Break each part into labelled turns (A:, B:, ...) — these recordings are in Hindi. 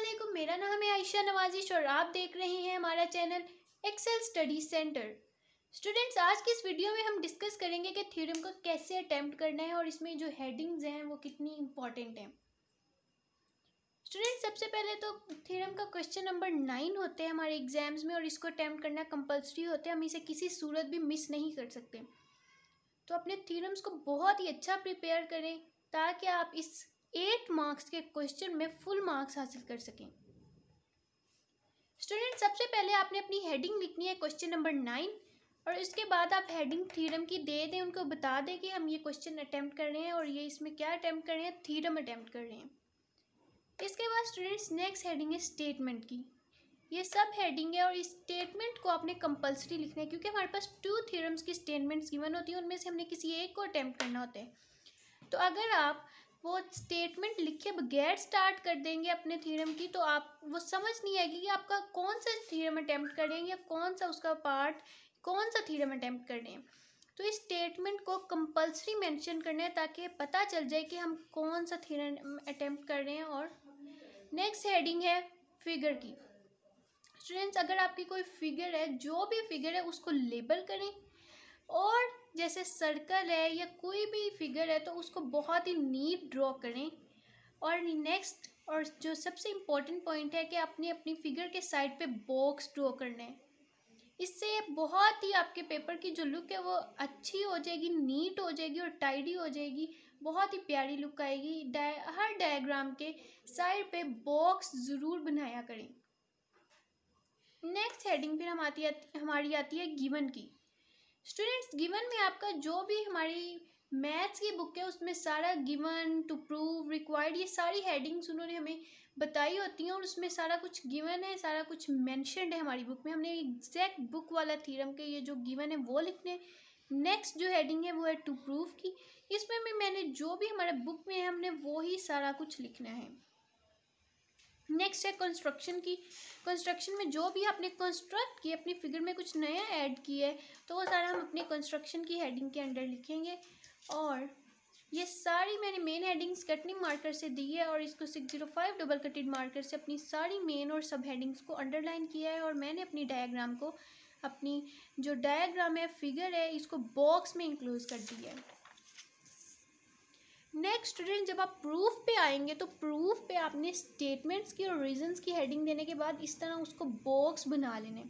A: अस्सलामुअलैकुम, मेरा नाम है आयशा नवाजिश और आप देख रहे हैं हमारा channel Excel Study Centre. Students, आज की इस वीडियो में हम डिस्कस करेंगे कि थ्योरम को कैसे अटेम्प्ट करना है और इसमें जो हेडिंग्स हैं वो कितनी इंपॉर्टेंट हैं। स्टूडेंट्स, सबसे पहले तो थ्योरम का क्वेश्चन नंबर 9 होते हैं हमारे एग्जाम्स में और इसको अटेम्प्ट करना कंपल्सरी होता है। हम इसे किसी सूरत भी मिस नहीं कर सकते। तो अपने थ्योरम्स को बहुत ही अच्छा प्रिपेयर करें ताकि आप इस 8 मार्क्स के क्वेश्चन में फुल मार्क्स हासिल कर सकें। स्टूडेंट, सबसे पहले आपने अपनी हेडिंग लिखनी है क्वेश्चन नंबर 9 और इसके बाद आप हेडिंग थ्योरम की दे दें, उनको बता दें कि हम ये क्वेश्चन अटेम्प्ट कर रहे हैं और ये इसमें क्या अटेम्प्ट कर रहे हैं, थ्योरम अटेम्प्ट कर रहे हैं। इसके बाद स्टूडेंट्स नेक्स्ट हेडिंग है स्टेटमेंट की। ये सब हेडिंग है और इस स्टेटमेंट को आपने कंपल्सरी लिखना है क्योंकि हमारे पास 2 थ्योरम्स की स्टेटमेंट्स गिवन होती हैं, उनमें से हमने किसी एक को अटेम्प्ट करना होता है। तो अगर आप वो स्टेटमेंट लिखे बगैर स्टार्ट कर देंगे अपने थ्योरम की तो आप वो समझ नहीं आएगी कि आपका कौन सा थ्योरम अटेम्प्ट कर रहे हैं या कौन सा उसका पार्ट, कौन सा थ्योरम अटेम्प्ट कर रहे हैं। तो इस स्टेटमेंट को कंपल्सरी मेंशन करना है ताकि पता चल जाए कि हम कौन सा थ्योरम अटेम्प्ट कर रहे हैं। और नेक्स्ट हेडिंग है फिगर की। स्टूडेंट्स, अगर आपकी कोई फिगर है, जो भी फिगर है उसको लेबल करें और जैसे सर्कल है या कोई भी फिगर है तो उसको बहुत ही नीट ड्रॉ करें। और नेक्स्ट और जो सबसे इम्पोर्टेंट पॉइंट है कि आपने अपनी फिगर के साइड पे बॉक्स ड्रॉ करना है। इससे बहुत ही आपके पेपर की जो लुक है वो अच्छी हो जाएगी, नीट हो जाएगी और टाइडी हो जाएगी, बहुत ही प्यारी लुक आएगी। हर डायग्राम के साइड पे बॉक्स ज़रूर बनाया करें। नेक्स्ट हेडिंग फिर हमारी आती है गिवन की। स्टूडेंट्स, गिवन में आपका जो भी हमारी मैथ्स की बुक है उसमें सारा गिवन, टू प्रूव, रिक्वायर्ड, ये सारी हेडिंग्स उन्होंने हमें बताई होती हैं और उसमें सारा कुछ गिवन है, सारा कुछ मेंशन्ड है हमारी बुक में। हमने एग्जैक्ट बुक वाला थ्योरम के ये जो गिवन है वो लिखने। नेक्स्ट जो हेडिंग है वो है टू प्रूव की। इसमें भी मैंने जो भी हमारे बुक में है हमने वो ही सारा कुछ लिखना है। नेक्स्ट है कंस्ट्रक्शन की। कंस्ट्रक्शन में जो भी आपने कंस्ट्रक्ट किया, अपनी फिगर में कुछ नया ऐड किया है तो वो सारा हम अपने कंस्ट्रक्शन की हेडिंग के अंडर लिखेंगे। और ये सारी मैंने मेन हेडिंग्स कटिंग मार्कर से दी है और इसको 605 डबल कटेड मार्कर से अपनी सारी मेन और सब हेडिंग्स को अंडरलाइन किया है। और मैंने अपनी डायग्राम को, अपनी जो डायग्राम है, फिगर है, इसको बॉक्स में इंक्लोज कर दिया है। नेक्स्ट स्टूडेंट, जब आप प्रूफ पे आएंगे तो प्रूफ पे आपने स्टेटमेंट्स की और रीजंस की हेडिंग देने के बाद इस तरह उसको बॉक्स बना लेने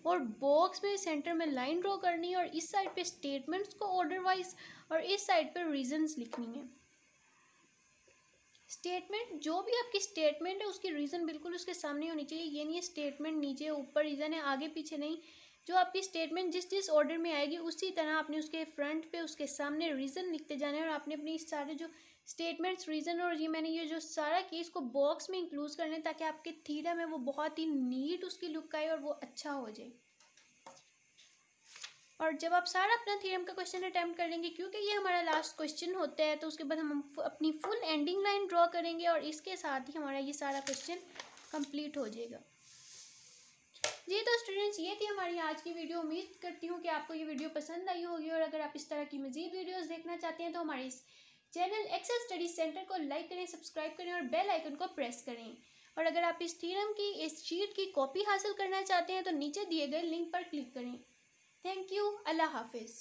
A: और बॉक्स में सेंटर में लाइन ड्रॉ करनी है और इस साइड पे स्टेटमेंट्स को ऑर्डर वाइज और इस साइड पे रीजंस लिखनी है। स्टेटमेंट, जो भी आपकी स्टेटमेंट है उसकी रीज़न बिल्कुल उसके सामने होनी चाहिए। ये नहीं है स्टेटमेंट नीचे ऊपर रीज़न है, आगे पीछे नहीं। जो आपकी स्टेटमेंट जिस जिस ऑर्डर में आएगी उसी तरह आपने उसके फ्रंट पे उसके सामने रीज़न लिखते जाना है और आपने अपनी सारे जो स्टेटमेंट्स, रीज़न और ये मैंने ये जो सारा किया इसको बॉक्स में इंक्लूड करना है ताकि आपके थ्योरम है वो बहुत ही नीट उसकी लुक आए और वो अच्छा हो जाए। और जब आप सारा अपना थ्योरम का क्वेश्चन अटैम्प्ट कर लेंगे, क्योंकि ये हमारा लास्ट क्वेश्चन होता है, तो उसके बाद हम अपनी फुल एंडिंग लाइन ड्रॉ करेंगे और इसके साथ ही हमारा ये सारा क्वेश्चन कंप्लीट हो जाएगा। जी तो स्टूडेंट्स, ये थी हमारी आज की वीडियो। उम्मीद करती हूँ कि आपको ये वीडियो पसंद आई होगी और अगर आप इस तरह की मज़ीद वीडियोज़ देखना चाहते हैं तो हमारे इस चैनल एक्सेल स्टडी सेंटर को लाइक करें, सब्सक्राइब करें और बेल आइकन को प्रेस करें। और अगर आप इस थ्योरम की इस शीट की कॉपी हासिल करना चाहते हैं तो नीचे दिए गए लिंक पर क्लिक करें। Thank you. अल्लाह हाफिज़।